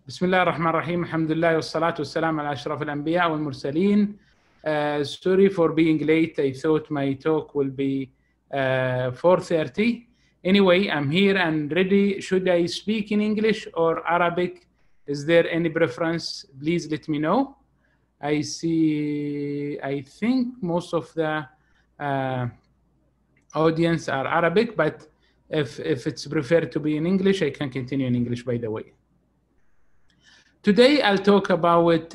بسم الله الرحمن الرحيم. الحمد لله والصلاة والسلام على أشرف الأنبياء والمرسلين. Sorry for being late. I thought my talk will be 4:30. Anyway, I'm here and ready. Should I speak in English or Arabic? Is there any preference? Please let me know. I think most of the audience are Arabic, but if it's preferred to be in English, I can continue in English, by the way. Today, I'll talk about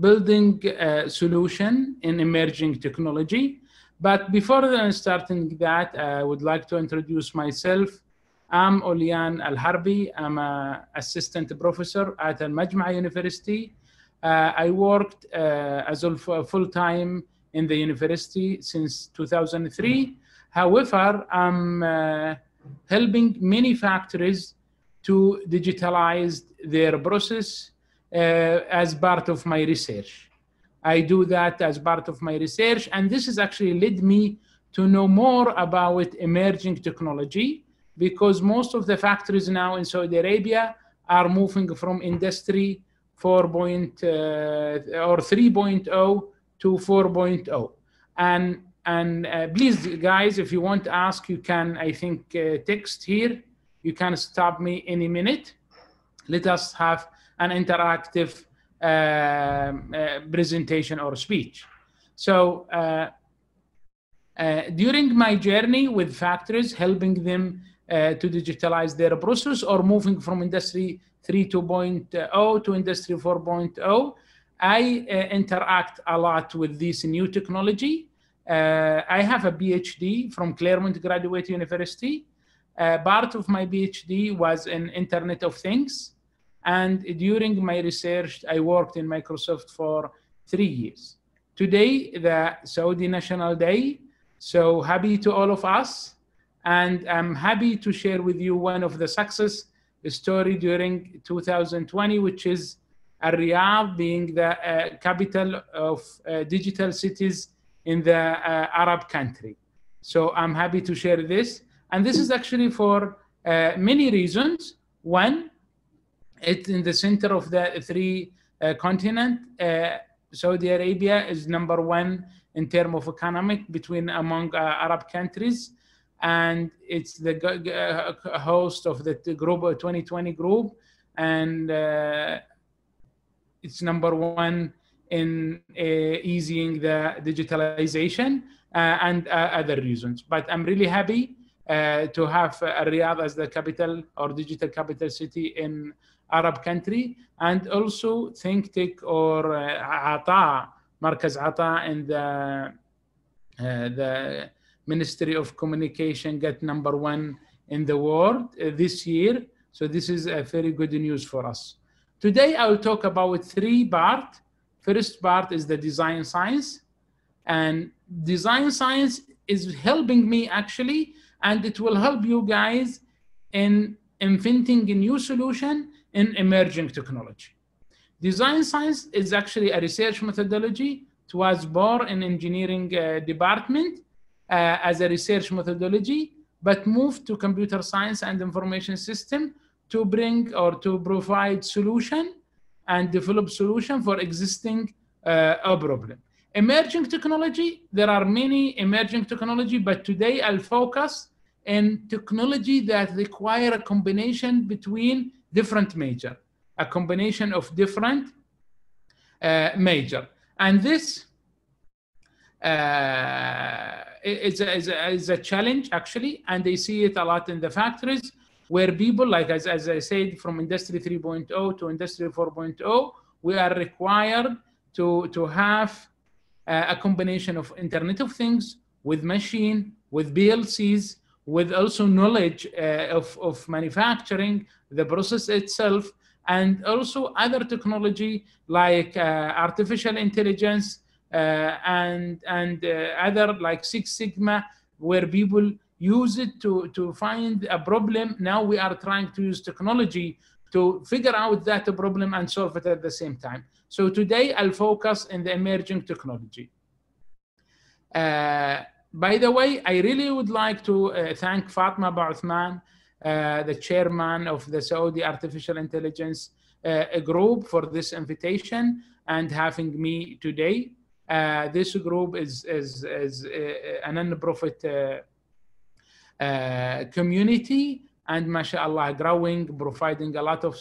building a solution in emerging technology. But before starting that, I would like to introduce myself. I'm Olayan Alharbi. I'm an assistant professor at Al-Majma University. I worked as a full-time in the university since 2003. However, I'm helping many factories to digitalize their process as part of my research. I do that as part of my research, and this has actually led me to know more about emerging technology, because most of the factories now in Saudi Arabia are moving from industry 3.0 to 4.0. And please, guys, if you want to ask, you can, I think, text here. You can stop me any minute. Let us have an interactive presentation or speech. So during my journey with factories, helping them to digitalize their process or moving from industry 3.0 to industry 4.0, I interact a lot with this new technology. I have a PhD from Claremont Graduate University. Part of my PhD was in Internet of Things. And during my research, I worked in Microsoft for 3 years. Today, the Saudi National Day, so happy to all of us. And I'm happy to share with you one of the success story during 2020, which is Riyadh being the capital of digital cities in the Arab country. So I'm happy to share this. And this is actually for many reasons. One, it's in the center of the three continents. Saudi Arabia is #1 in terms of economic among Arab countries. And it's the host of the group 2020 group. And it's #1 in easing the digitalization and other reasons. But I'm really happy to have Riyadh as the capital or digital capital city in Arab country, and also think Tech or Markaz Ata in the Ministry of Communication get #1 in the world this year. So this is a very good news for us. Today I will talk about 3 parts. First part is the design science, and design science is helping me actually, and it will help you guys in inventing a new solution in emerging technology. Design science is actually a research methodology. It was born in engineering department as a research methodology, but moved to computer science and information system to bring or to provide solution and develop solution for existing problem. Emerging technology, there are many emerging technology, but today I'll focus in technology that require a combination between different major, a combination of different major. And this is a challenge actually, and they see it a lot in the factories where people, like as I said, from industry 3.0 to industry 4.0, we are required to have a combination of Internet of Things with machine, with PLCs, with also knowledge of manufacturing, the process itself, and also other technology like artificial intelligence and other like Six Sigma, where people use it to find a problem. Now we are trying to use technology to figure out that problem and solve it at the same time. So today I'll focus on the emerging technology. By the way, I really would like to thank Fatma Ba'uthman the chairman of the Saudi Artificial Intelligence group, for this invitation and having me today. This group is a non-profit community, and mashallah, growing, providing a lot of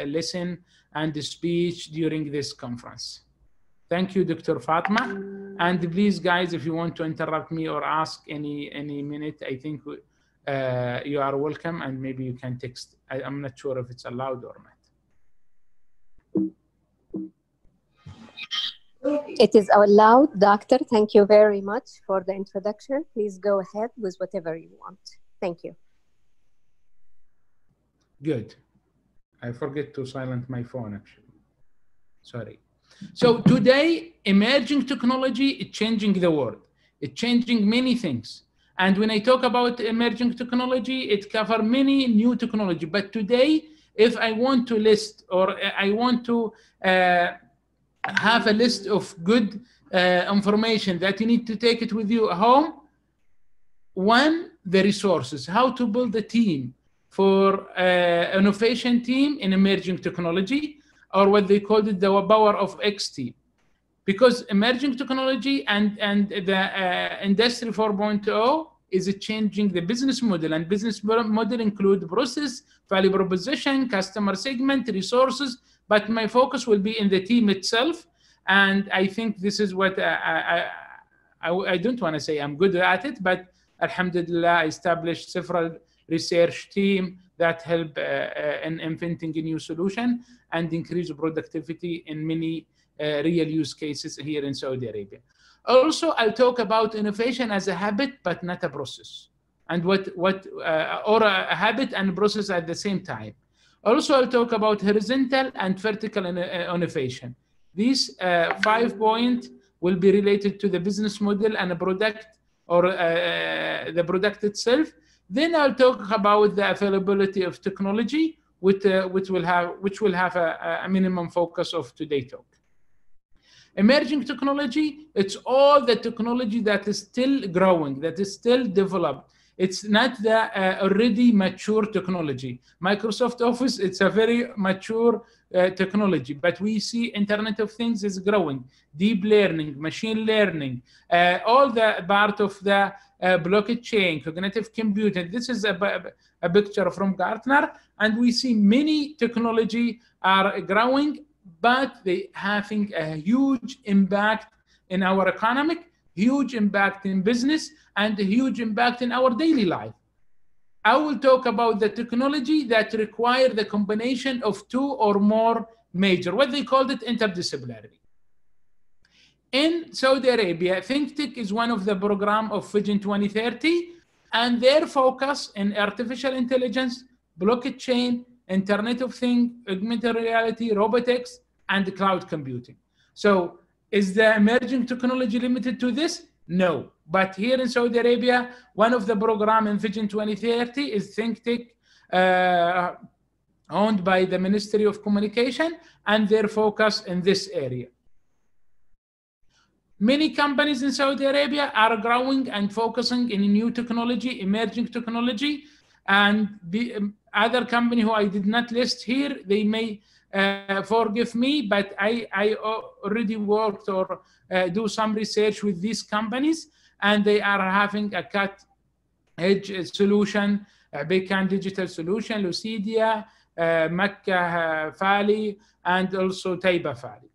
listen and speech during this conference. Thank you, Dr. Fatma. And please, guys, if you want to interrupt me or ask any minute, I think you are welcome, and maybe you can text. I'm not sure if it's allowed or not. It is allowed, Doctor. Thank you very much for the introduction. Please go ahead with whatever you want. Thank you. Good. I forget to silence my phone, actually. Sorry. So today, emerging technology is changing the world. It's changing many things. And when I talk about emerging technology, it covers many new technology. But today, if I want to list, or I want to have a list of good information that you need to take it with you home, one, the resources, how to build a team for innovation team in emerging technology, or what they called it, the power of X team. Because emerging technology and the industry 4.0 is changing the business model, and business model include process, value proposition, customer segment, resources, but my focus will be in the team itself. And I think this is what I don't want to say I'm good at it, but alhamdulillah, I established several research team that help in inventing a new solution and increase productivity in many real use cases here in Saudi Arabia. Also, I'll talk about innovation as a habit, but not a process, and or a habit and process at the same time. Also, I'll talk about horizontal and vertical innovation. These 5 points will be related to the business model and a product, or the product itself. Then I'll talk about the availability of technology, which will have a minimum focus of today's talk. Emerging technology, it's all the technology that is still growing, that is still developed. It's not the already mature technology. Microsoft Office, it's a very mature technology, but we see Internet of Things is growing, deep learning, machine learning, all the part of the blockchain, cognitive computing. This is a picture from Gartner, and we see many technology are growing, but they having a huge impact in our economy, huge impact in business, and a huge impact in our daily life. I will talk about the technology that require the combination of 2 or more major, what they called it, interdisciplinary. In Saudi Arabia, ThinkTech is one of the program of Vision 2030, and their focus in artificial intelligence, blockchain, Internet of Things, augmented reality, robotics, and cloud computing. So is the emerging technology limited to this? No. But here in Saudi Arabia, one of the program in Vision 2030 is ThinkTech, owned by the Ministry of Communication, and their focus in this area. Many companies in Saudi Arabia are growing and focusing in new technology, emerging technology, and the other company who I did not list here, they may forgive me, but I already worked or do some research with these companies, and they are having a cut-edge solution, a Beacon digital solution, Lucidia, Mecca Fali, and also Taiba Fali.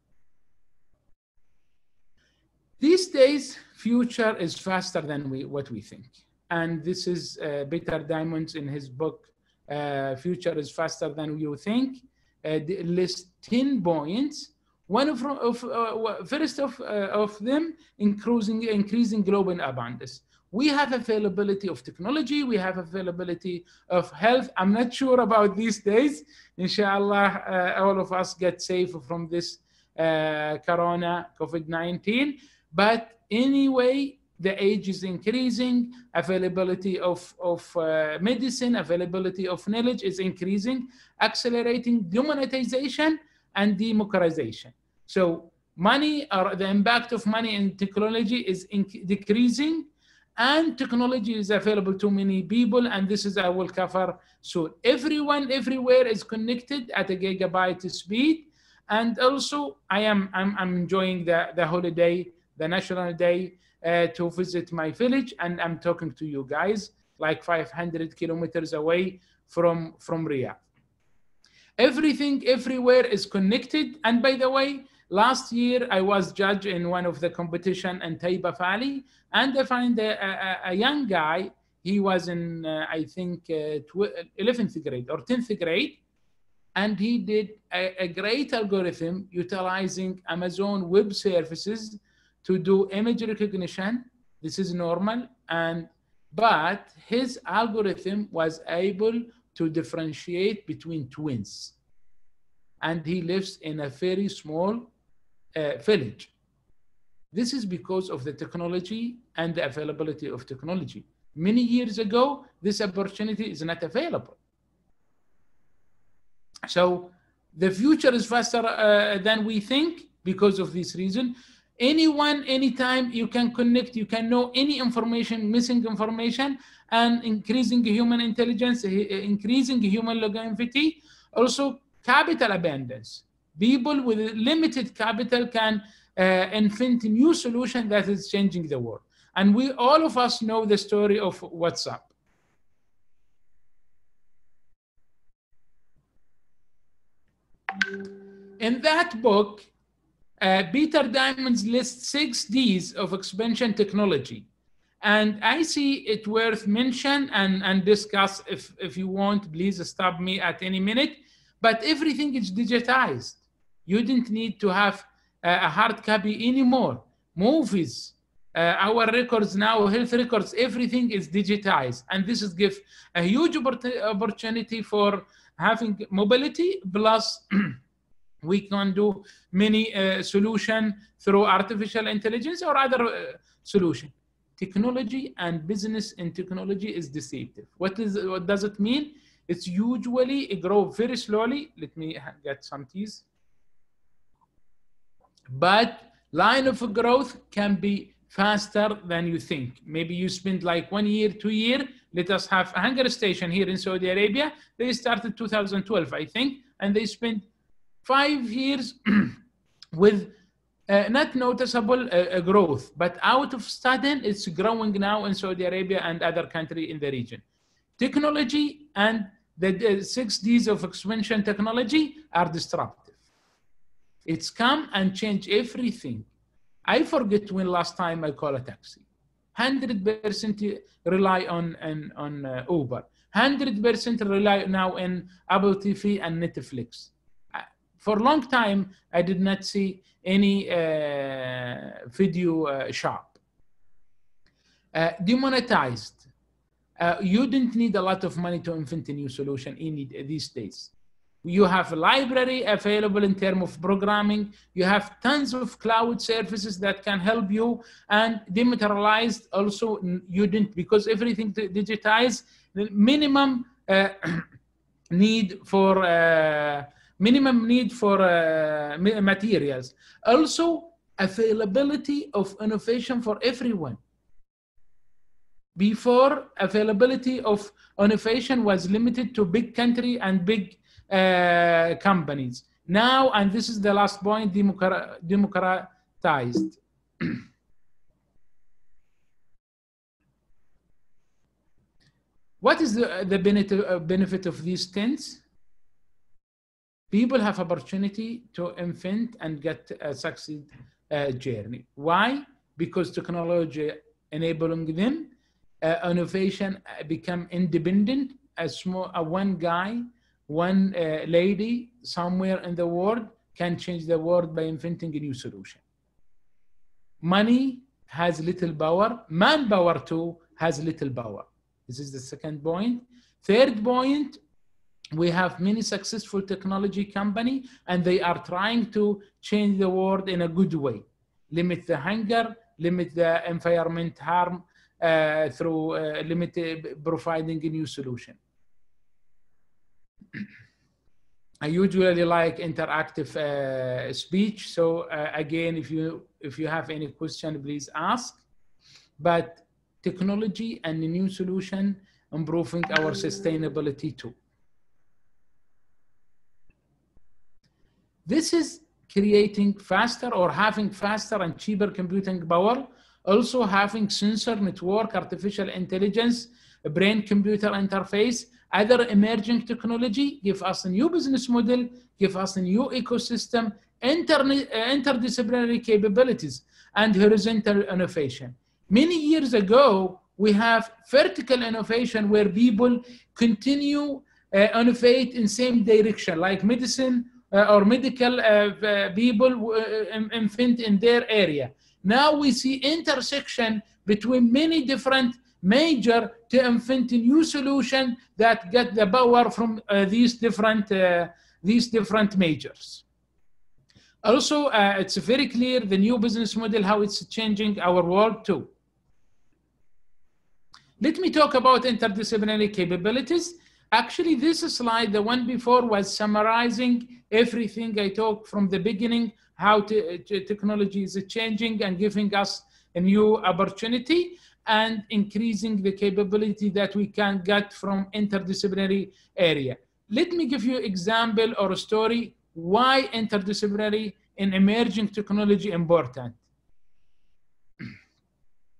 These days, future is faster than what we think. And this is Peter Diamond in his book, Future is Faster Than You Think, lists 10 points. One first of them, increasing global abundance. We have availability of technology, we have availability of health. I'm not sure about these days. Inshallah, all of us get safe from this corona, COVID-19. But anyway, the age is increasing, availability of medicine, availability of knowledge is increasing, accelerating demonetization and democratization. So money, or the impact of money in technology is decreasing, and technology is available to many people, and this is I will cover soon. Everyone, everywhere is connected at a gigabyte speed, and also I'm enjoying the holiday, the national day, to visit my village, and I'm talking to you guys like 500 kilometers away from Riyadh. Everything everywhere is connected. And by the way, last year I was judge in one of the competition in Taiba Valley, and I find a young guy. He was in I think 11th grade or 10th grade, and he did a great algorithm utilizing Amazon Web Services to do image recognition. This is normal, but his algorithm was able to differentiate between twins. And he lives in a very small village. This is because of the technology and the availability of technology. Many years ago, this opportunity is not available. So the future is faster than we think because of this reason. Anyone, anytime you can connect, you can know any information, missing information, and increasing human intelligence, increasing human longevity, also capital abundance. People with limited capital can invent a new solution that is changing the world. And all of us know the story of WhatsApp. In that book, Peter Diamond lists 6 Ds of expansion technology. And I see it worth mention and discuss. If you want, please stop me at any minute. But everything is digitized. You didn't need to have a hard copy anymore. Movies, our records now, health records, everything is digitized. And this is give a huge opportunity for having mobility, plus we can do many solutions through artificial intelligence or other solution. Technology and business in technology is deceptive. What does it mean? It's usually grow very slowly. Let me get some teas. But line of growth can be faster than you think. Maybe you spend like 1 year, 2 years. Let us have a hunger station here in Saudi Arabia. They started 2012, I think, and they spent 5 years with not noticeable growth, but out of sudden it's growing now in Saudi Arabia and other countries in the region. Technology and the 6 Ds of expansion technology are disruptive. It's come and change everything. I forget when last time I call a taxi. 100% rely on Uber. 100% rely now on Apple TV and Netflix. For a long time, I did not see any video shop. Demonetized. You didn't need a lot of money to invent a new solution these days. You have a library available in terms of programming. You have tons of cloud services that can help you, and dematerialized also you didn't, because everything digitized. The minimum need for materials. Also, availability of innovation for everyone. Before, availability of innovation was limited to big country and big companies. Now, and this is the last point, democratized. What is the benefit of these things? People have opportunity to invent and get a succeed journey. Why? Because technology enabling them, innovation become independent. One guy, one lady somewhere in the world can change the world by inventing a new solution. Money has little power. Manpower too has little power. This is the second point. Third point, we have many successful technology companies, and they are trying to change the world in a good way. Limit the hunger, limit the environment harm through providing a new solution. I usually like interactive speech. So again, if you have any question, please ask. But technology and a new solution, improving our sustainability too. This is creating faster or having faster and cheaper computing power, also having sensor network, artificial intelligence, brain-computer interface, other emerging technology, give us a new business model, give us a new ecosystem, interdisciplinary capabilities, and horizontal innovation. Many years ago, we have vertical innovation where people continue innovate in same direction, like medicine or medical people invent in their area. Now we see intersection between many different major to invent a new solution that get the power from these different majors. Also, it's very clear the new business model, how it's changing our world too. Let me talk about interdisciplinary capabilities. Actually, this slide, the one before, was summarizing everything I talked from the beginning, how technology is changing and giving us a new opportunity and increasing the capability that we can get from interdisciplinary area. Let me give you an example or a story why interdisciplinary in emerging technology important.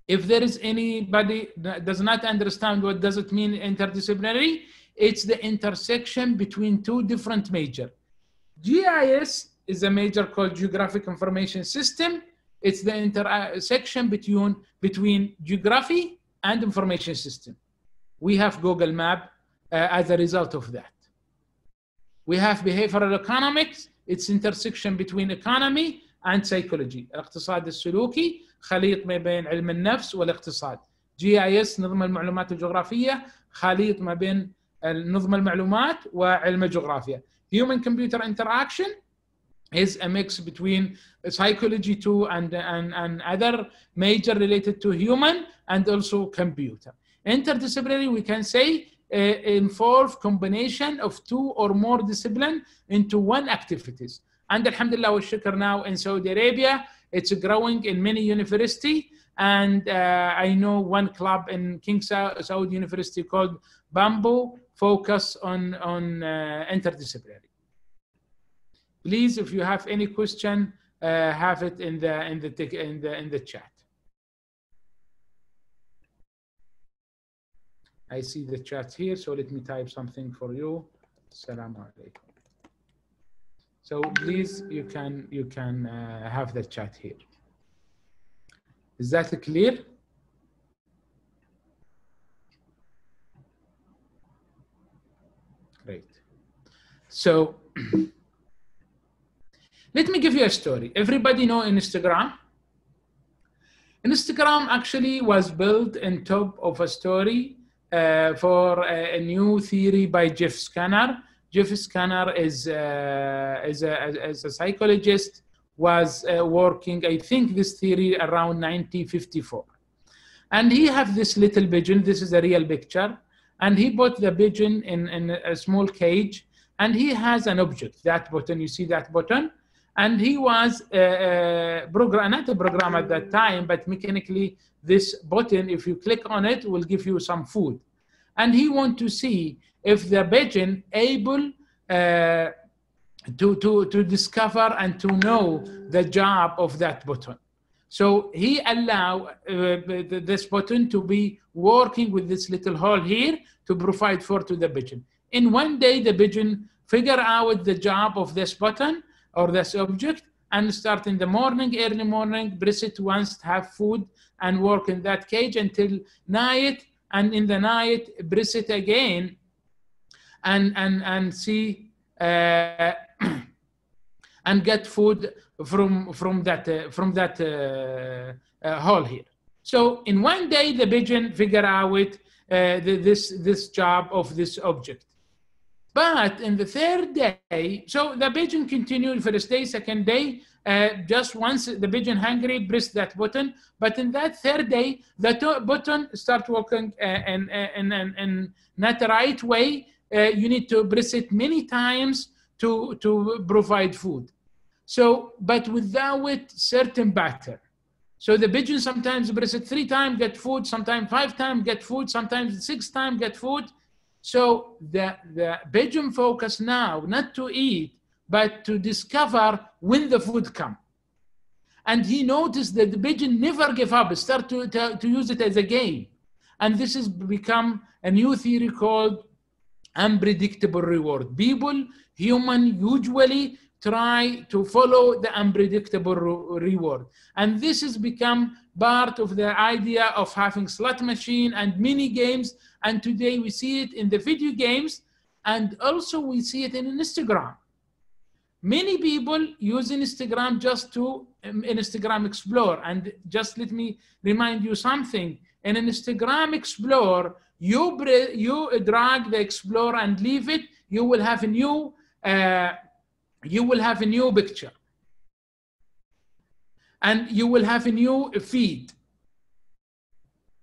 If there is anybody that does not understand what does it mean interdisciplinary, it's the intersection between two different major. GIS is a major called Geographic Information System. It's the intersection between geography and information system. We have Google Map as a result of that. We have behavioral economics. It's intersection between economy and psychology. الاقتصاد السلوكي خليط ما بين علم النفس والاقتصاد. GIS نظم المعلومات الجغرافية خليط ما بين نظم المعلومات وعلم الجغرافيا. Human computer interaction is a mix between psychology too and other major related to human and also computer. Interdisciplinary, we can say, involve combination of two or more discipline into one activities. And alhamdulillah wa shukr, now in Saudi Arabia, it's growing in many university. And I know one club in King Saud University called Bamboo focus on interdisciplinary. Please, if you have any question, have it in the chat. I see the chat here, so let me type something for you. Assalamu alaikum. So please, you can have the chat here. Is that clear? Great. So let me give you a story. Everybody know Instagram? Instagram actually was built on top of a story for a new theory by Jeff Skinner. Jeff Skinner is a psychologist, was working, I think, this theory around 1954. And he have this little pigeon. This is a real picture. And he put the pigeon in a small cage. And he has an object, that button, you see that button? And he was not a program at that time, but mechanically this button, if you click on it, will give you some food. And he want to see if the pigeon able to discover and to know the job of that button. So he allow this button to be working with this little hole here to provide food to the pigeon. In one day, the pigeon figure out the job of this button or this object and start in the morning, early morning, press it once to have food and work in that cage until night. And in the night, press it again and see and get food from that hole here. So in one day, the pigeon figure out this job of this object. But in the third day, so the pigeon continued first day, second day, just once the pigeon hungry, press that button. But in that third day, the button start working in not the right way. You need to press it many times to provide food. So, but without certain pattern. So the pigeon sometimes press it 3 times, get food, sometimes 5 times, get food, sometimes 6 times, get food. So the pigeon focus now, not to eat, but to discover when the food comes. And he noticed that the pigeon never gave up, start to use it as a game. And this has become a new theory called unpredictable reward. People, human, usually try to follow the unpredictable reward. And this has become part of the idea of having slot machine and mini games. And today we see it in the video games, and also we see it in Instagram. Many people use Instagram just to Instagram Explore. And just let me remind you something. In an Instagram Explore, you drag the Explore and leave it, you will have a new picture. And you will have a new feed.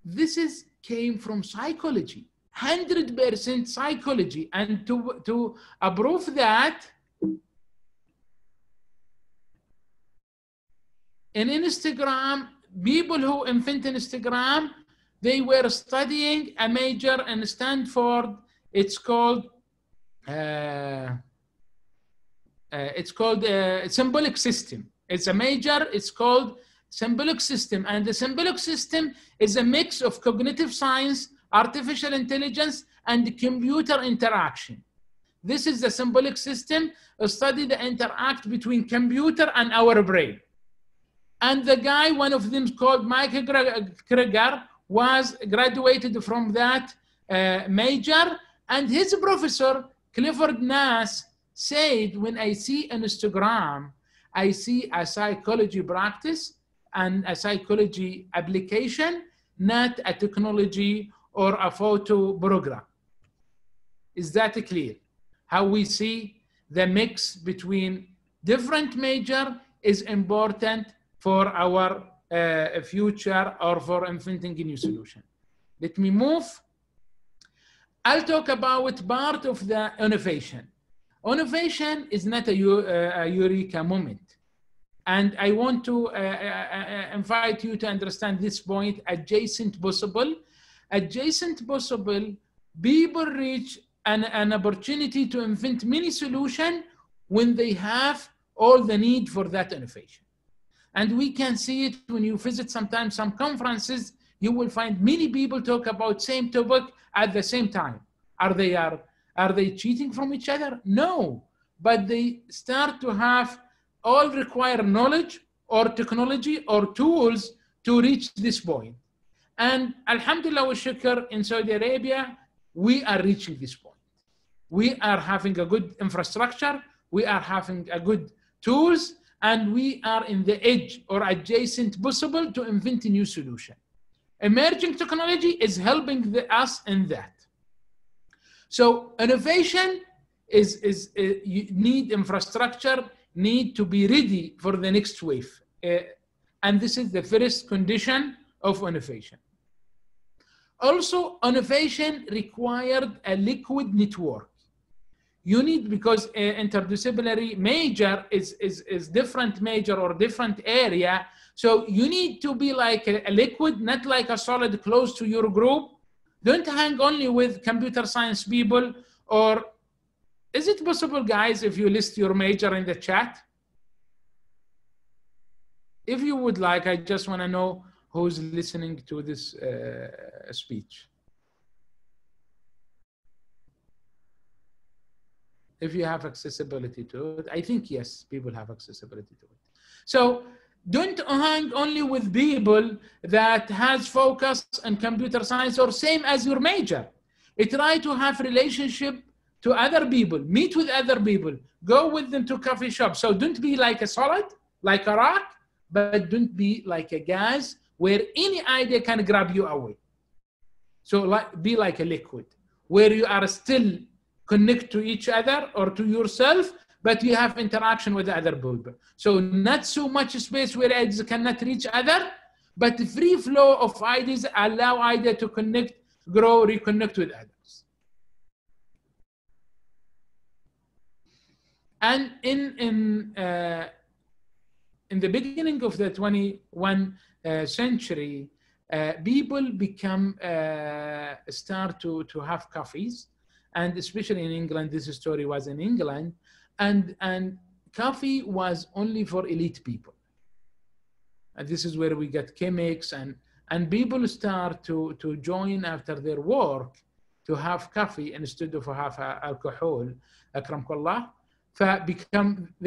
This came from psychology, 100% psychology. And to prove that, in Instagram, people who invented Instagram, they were studying a major in Stanford. It's called symbolic system. It's a major, it's called symbolic system. And the symbolic system is a mix of cognitive science, artificial intelligence, and computer interaction. This is the symbolic system, a study that interact between computer and our brain. And the guy, one of them called Michael Krieger, was graduated from that major. And his professor, Clifford Nass, said, when I see an Instagram, I see a psychology practice and a psychology application, not a technology or a photo program. Is that clear? How we see the mix between different major is important for our future or for inventing a new solution. Let me move. I'll talk about part of the innovation. Innovation is not a eureka moment. And I want to invite you to understand this point, adjacent possible. Adjacent possible, people reach an opportunity to invent many solutions when they have all the need for that innovation. And we can see it when you visit sometimes some conferences, you will find many people talk about same topic at the same time. Are they cheating from each other? No, but they start to have all require knowledge or technology or tools to reach this point. And alhamdulillah wa shukr, in Saudi Arabia, we are reaching this point. We are having a good infrastructure, we are having a good tools, and we are in the edge or adjacent possible to invent a new solution. Emerging technology is helping us in that. So innovation you need infrastructure, need to be ready for the next wave. And this is the first condition of innovation. Also, innovation required a liquid network. You need, because interdisciplinary major is different major or different area. So you need to be like a liquid, not like a solid close to your group. Don't hang only with computer science people. Or is it possible, guys, if you list your major in the chat? If you would like, I just want to know who's listening to this speech. If you have accessibility to it, I think yes, people have accessibility to it. So don't hang only with people that has focus on computer science or same as your major. Try to have relationship to other people, meet with other people, go with them to coffee shop. So don't be like a solid, like a rock, but don't be like a gas where any idea can grab you away. So be like a liquid where you are still connect to each other or to yourself, but you have interaction with other people. So not so much space where ideas cannot reach other, but free flow of ideas allow ideas to connect, grow, reconnect with others. And in in the beginning of the 21st century, people start to have coffees, and especially in England, this story was in England, and coffee was only for elite people. And this is where we get chemics, and people start to join after their work to have coffee instead of have alcohol. Akramkullah.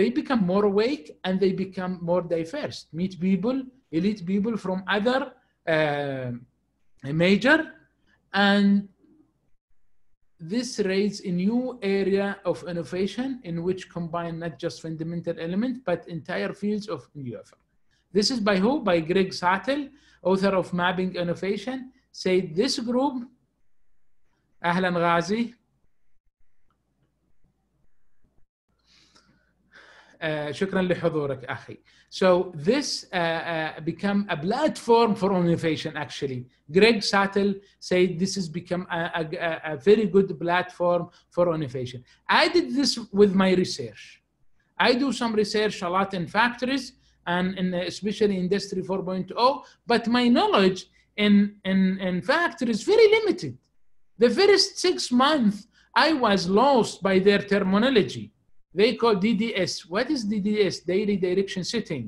They become more awake and they become more diverse. Meet people, elite people from other major, and this raises a new area of innovation in which combine not just fundamental elements, but entire fields of new effort. This is by who? By Greg Sattel, author of Mapping Innovation, said this group, Ahlan Ghazi, شكرا لحضورك أخي. So this become a platform for innovation actually. Greg Sattel said this has become a very good platform for innovation. I did this with my research. I do some research a lot in factories and in especially Industry 4.0, but my knowledge in factories is very limited. The first 6 months, I was lost by their terminology. They call DDS. What is DDS? Daily Direction Setting.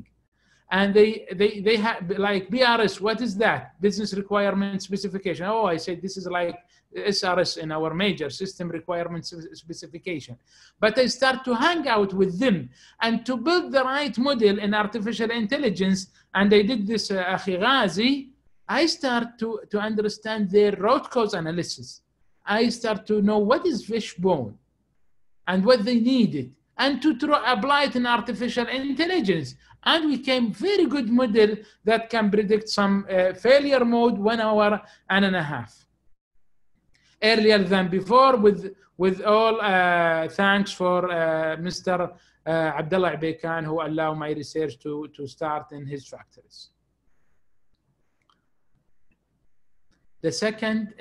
And they have like BRS. What is that? Business Requirement Specification. Oh, I said this is like SRS in our major System Requirement Specification. But I start to hang out with them and to build the right model in artificial intelligence. And I did this, Akhi Ghazi. I start to understand their root cause analysis. I start to know what is fishbone and what they needed, and to apply it in artificial intelligence. And we came very good model that can predict some failure mode 1 hour and a half. Earlier than before, with all thanks for Mr. Abdullah Abekan, who allowed my research to start in his factories. The second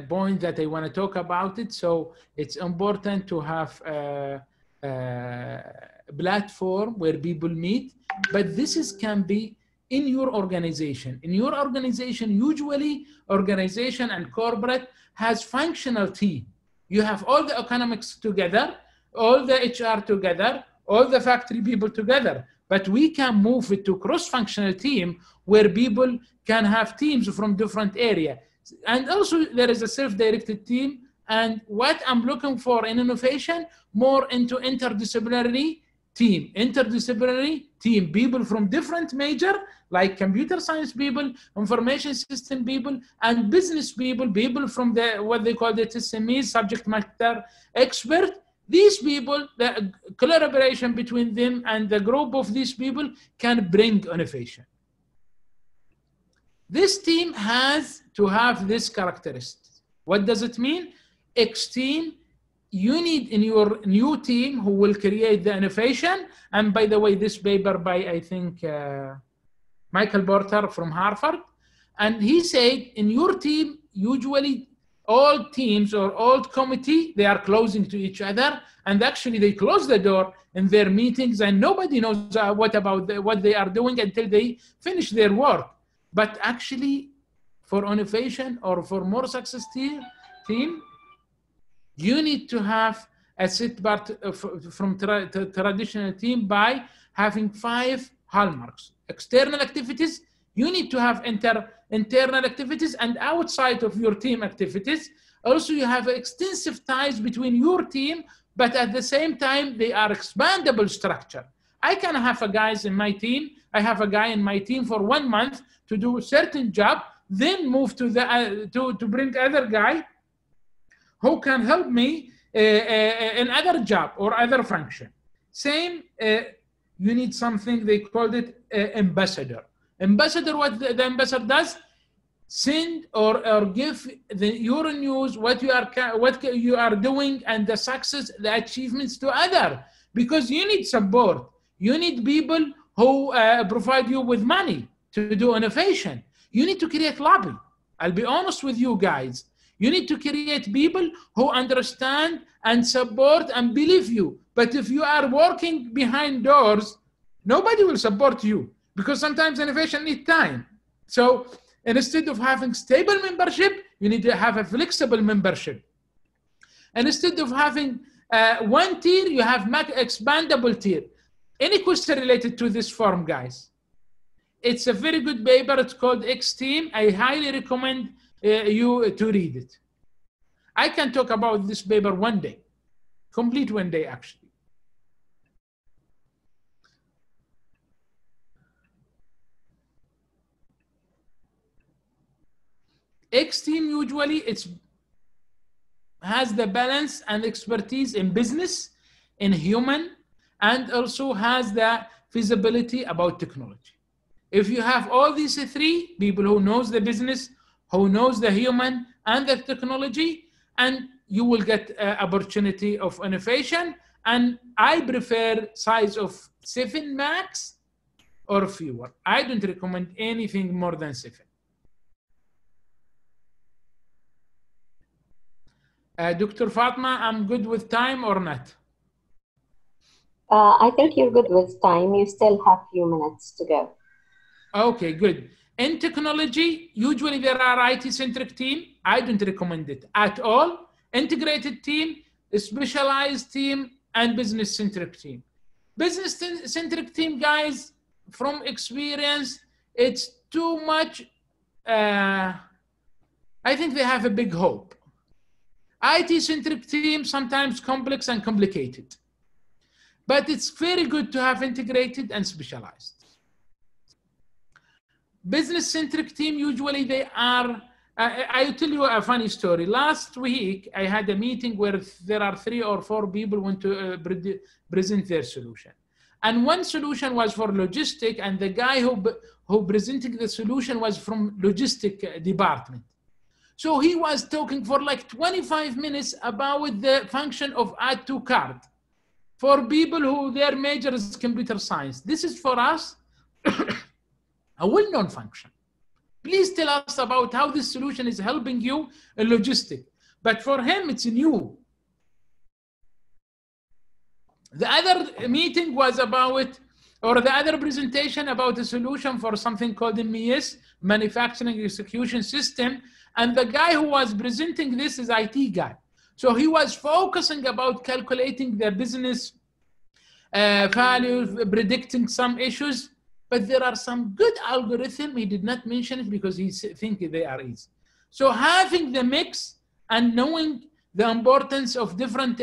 point that I want to talk about it, so it's important to have a platform where people meet, but this can be in your organization. In your organization, usually organization and corporate has functional team. You have all the economics together, all the HR together, all the factory people together, but we can move it to cross-functional team where people can have teams from different areas. And also there is a self-directed team. And what I'm looking for in innovation, more into interdisciplinary team. Interdisciplinary team, people from different major, like computer science people, information system people, and business people, people from the what they call the SMEs, subject matter expert. These people, the collaboration between them and the group of these people can bring innovation. This team has to have this characteristics. What does it mean? X team, you need in your new team who will create the innovation. And by the way, this paper by, I think, Michael Porter from Harvard. And he said, in your team, usually all teams or all committee, they are closing to each other. And actually they close the door in their meetings and nobody knows what they are doing until they finish their work. But actually for innovation or for more success team, you need to have a set part from traditional team by having 5 hallmarks. External activities, you need to have internal activities and outside of your team activities. Also, you have extensive ties between your team, but at the same time, they are expandable structure. I can have a guy in my team. I have a guy in my team for 1 month to do a certain job, then move to to bring other guy who can help me in other job or other function. Same, you need something, they called it ambassador. Ambassador, what the ambassador does, send or give your news, what you are doing and the success, the achievements to other, because you need support. You need people who provide you with money to do innovation. You need to create lobby. I'll be honest with you guys. You need to create people who understand and support and believe you. But if you are working behind doors, Nobody will support you because sometimes innovation needs time. So instead of having stable membership, you need to have a flexible membership. And instead of having one tier, you have expandable tier. Any question related to this form, guys? It's a very good paper. It's called X-Team. I highly recommend you to read it. I can talk about this paper one day, complete one day actually. X-Team usually has the balance and expertise in business, in human, and also has the feasibility about technology. If you have all these three, people who knows the business, who knows the human and the technology, and you will get opportunity of innovation. And I prefer size of 7 max or fewer. I don't recommend anything more than 7. Dr. Fatma, I'm good with time or not? I think you're good with time. You still have few minutes to go. Okay, good. In technology, usually there are IT-centric team. I don't recommend it at all. Integrated team, specialized team, and business-centric team. Business-centric team, guys, from experience, it's too much. I think they have a big hope. IT-centric team, sometimes complex and complicated. But it's very good to have integrated and specialized. Business-centric team, usually they are, I'll tell you a funny story. Last week, I had a meeting where there are 3 or 4 people want to present their solution. And one solution was for logistic, and the guy who presented the solution was from logistic department. So he was talking for like 25 minutes about the function of add to cart for people who their major is computer science. This is for us a well-known function. Please tell us about how this solution is helping you in logistic. But for him, it's new. The other meeting was about, or the other presentation about a solution for something called MES, Manufacturing Execution System. And the guy who was presenting this is IT guy. So he was focusing about calculating the business value, predicting some issues, but there are some good algorithm. He did not mention it because he thinks they are easy. So having the mix and knowing the importance of different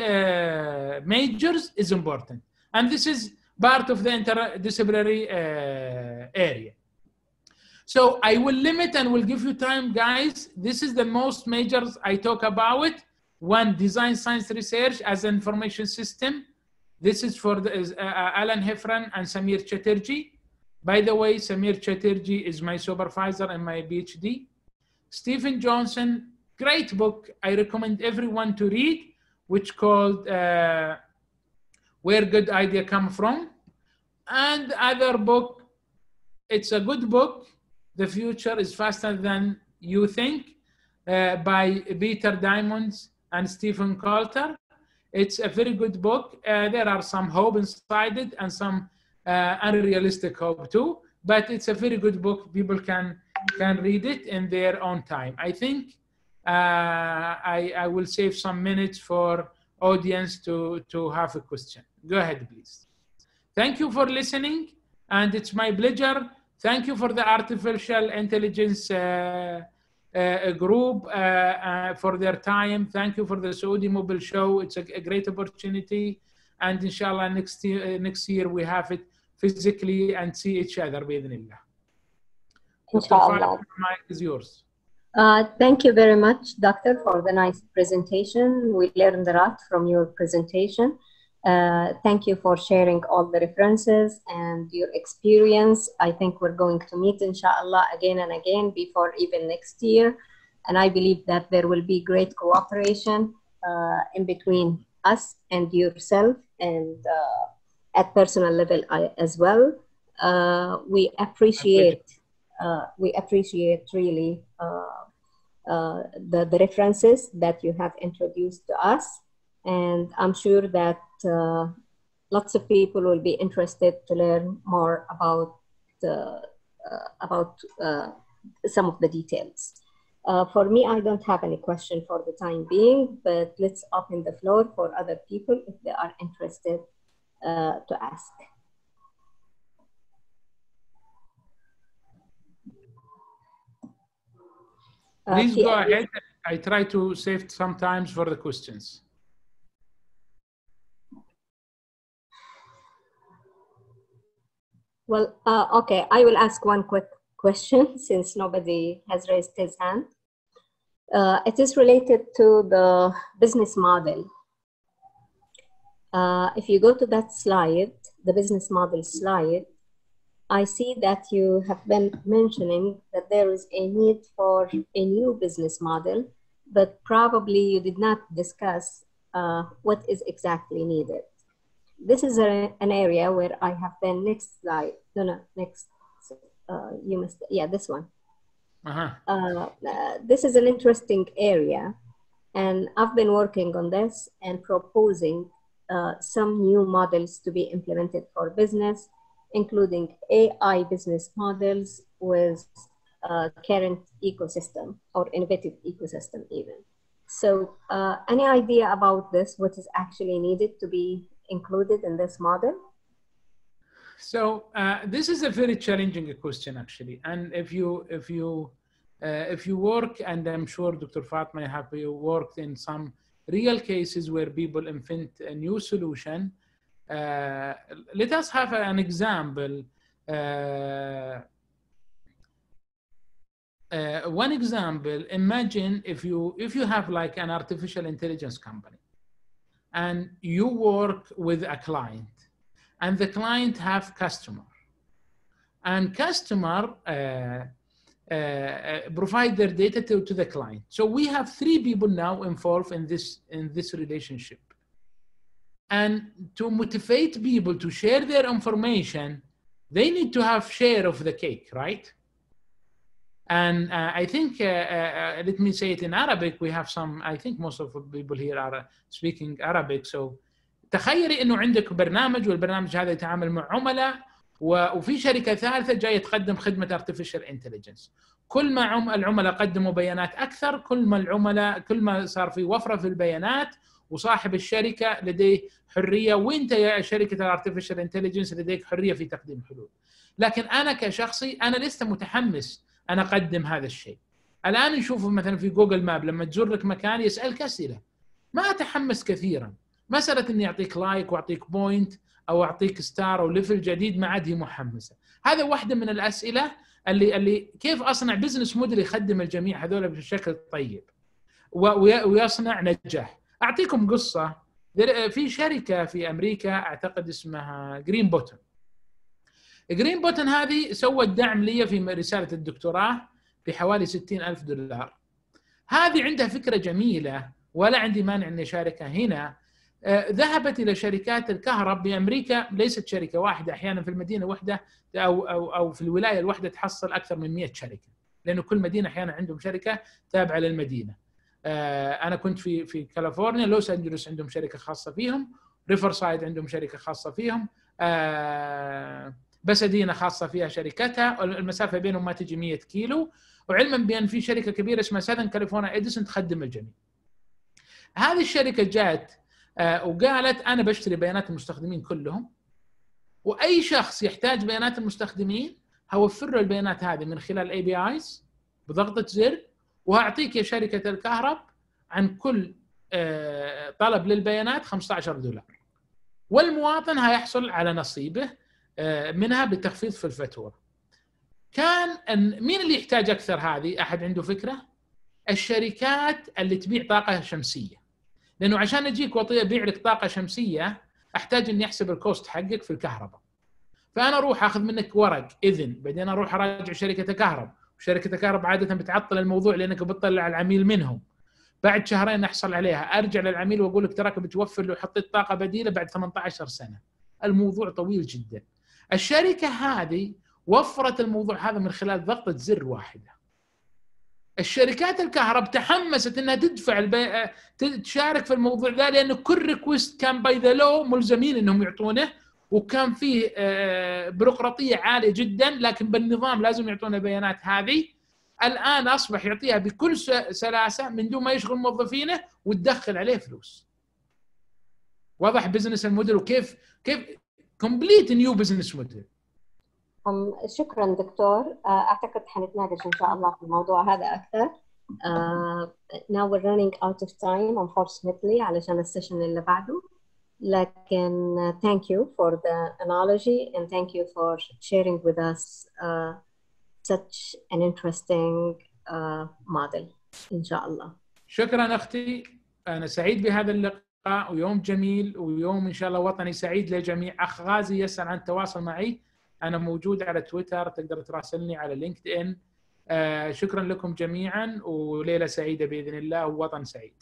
majors is important. And this is part of the interdisciplinary area. So I will limit and will give you time, guys. This is the most majors I talk about. One, design science research as an information system. This is for Alan Heffron and Samir Chatterjee. By the way, Samir Chatterjee is my supervisor in my PhD. Stephen Johnson, great book. I recommend everyone to read, which called Where Good Idea Come From. And other book, it's a good book. The Future is Faster Than You Think by Peter Diamond and Stephen Coulter. It's a very good book. There are some hope inside it and some unrealistic hope too, but it's a very good book. People can read it in their own time. I think I will save some minutes for audience to have a question. Go ahead, please. Thank you for listening, and it's my pleasure. Thank you for the artificial intelligence group for their time. Thank you for the Saudi Mobile Show. It's a great opportunity. And inshallah, next year we have it physically and see each other. Inshallah. The mic is yours. Thank you very much, Doctor, for the nice presentation. We learned a lot from your presentation. Thank you for sharing all the references and your experience. I think we're going to meet, inshallah, again and again before even next year. And I believe that there will be great cooperation in between us and yourself, and at personal level as well. We appreciate really the references that you have introduced to us. And I'm sure that lots of people will be interested to learn more about some of the details. For me, I don't have any question for the time being, but let's open the floor for other people if they are interested to ask. Please go ahead. I try to save some time for the questions. Well, okay, I will ask one quick question since nobody has raised his hand. It is related to the business model. If you go to that slide, the business model slide, I see that you have been mentioning that there is a need for a new business model, but probably you did not discuss what is exactly needed. This is an area where I have been, next slide, next, you must, yeah, this one. This is an interesting area, and I've been working on this and proposing some new models to be implemented for business, including AI business models with current ecosystem or innovative ecosystem even. So any idea about this, what is actually needed to be included in this model? So this is a very challenging question actually, and if you work, and I'm sure Dr. Fatma have worked in some real cases where people invent a new solution. Let us have an example. One example, imagine if you have like an artificial intelligence company and you work with a client and the client have customer and customer provide their data to the client. So we have 3 people now involved in this relationship. And to motivate people to share their information, they need to have share of the cake, right? And I think, let me say it in Arabic, we have some, I think most of the people here are speaking Arabic. So تخيلي إنه عندك برنامج والبرنامج هذا يتعامل مع عملاء وفي شركة ثالثة جاية تقدم خدمة artificial intelligence. كل ما العملاء قدموا بيانات أكثر، كل ما صار في وفرة في البيانات، وصاحب الشركة لديه حرية، وانت يا شركة الارتفيشال انتليجنس لديك حرية في تقديم حلول. لكن أنا كشخصي أنا لست متحمس أنا أقدم هذا الشيء. الآن نشوفه مثلا في جوجل ماب لما تزور لك مكان يسألك أسئلة، ما أتحمس كثيرا. مسألة إني أعطيك لايك وأعطيك بوينت أو أعطيك ستار أو ليفل جديد ما عاد هي محمسة. هذا واحدة من الأسئلة اللي كيف أصنع بزنس موديل يخدم الجميع هذول بشكل طيب ويصنع نجاح. أعطيكم قصة. في شركة في أمريكا أعتقد اسمها جرين بوتن. جرين بوتن هذه سوت دعم لي في رسالة الدكتوراه بحوالي $60,000. هذه عندها فكرة جميلة ولا عندي مانع أن أشاركها هنا. ذهبت إلى شركات الكهرباء بأمريكا، ليست شركة واحدة، أحيانا في المدينة واحدة أو في الولاية الواحدة تحصل أكثر من 100 شركة، لأنه كل مدينة أحيانا عندهم شركة تابعة للمدينة. أنا كنت في كاليفورنيا، لوس أنجلوس عندهم شركة خاصة فيهم، ريفرسايد عندهم شركة خاصة فيهم، بسدينة خاصة فيها شركتها، المسافة بينهم ما تجي 100 كيلو، وعلما بأن في شركة كبيرة اسمها ساذرن كاليفورنيا إديسون تخدم الجميع. هذه الشركة جات وقالت أنا بشتري بيانات المستخدمين كلهم، وأي شخص يحتاج بيانات المستخدمين هوفر له البيانات هذه من خلال APIs بضغطة زر، وهعطيك يا شركة الكهرباء عن كل طلب للبيانات $15، والمواطن هيحصل على نصيبه منها بتخفيض في الفاتورة. كان مين اللي يحتاج أكثر هذه؟ أحد عنده فكرة؟ الشركات اللي تبيع طاقة شمسية، لأنه عشان أجيك وأبيع لك طاقة شمسية أحتاج إني أحسب الكوست حقك في الكهرباء. فأنا أروح أخذ منك ورق إذن، بعدين أروح أراجع شركة الكهرباء، وشركة الكهرباء عادة بتعطل الموضوع لأنك بتطلع على العميل منهم. بعد شهرين أحصل عليها، أرجع للعميل وأقول لك تراك بتوفر له حطيت طاقة بديلة بعد 18 سنة. الموضوع طويل جدا. الشركة هذه وفرت الموضوع هذا من خلال ضغطة زر واحدة. الشركات الكهرباء تحمست انها تشارك في الموضوع ذا، لان كل ريكوست كان باي ذا لو ملزمين انهم يعطونه، وكان فيه بيروقراطيه عاليه جدا، لكن بالنظام لازم يعطونا البيانات هذه. الان اصبح يعطيها بكل سلاسه من دون ما يشغل موظفينه وتدخل عليه فلوس. واضح بزنس الموديل وكيف كومبليت نيو بزنس موديل. شكرا دكتور. اعتقد حنتناقش ان شاء الله في الموضوع هذا اكثر. Now we're running out of time unfortunately علشان السيشن اللي بعده، لكن thank you for the analogy and thank you for sharing with us such an interesting model إن شاء الله. شكرا أختي، أنا سعيد بهذا اللقاء، ويوم جميل ويوم إن شاء الله وطني سعيد للجميع. أخ غازي يسأل عن التواصل معي، أنا موجود على تويتر، تقدر تراسلني على لينكد إن. شكرا لكم جميعا، وليلة سعيدة بإذن الله ووطن سعيد.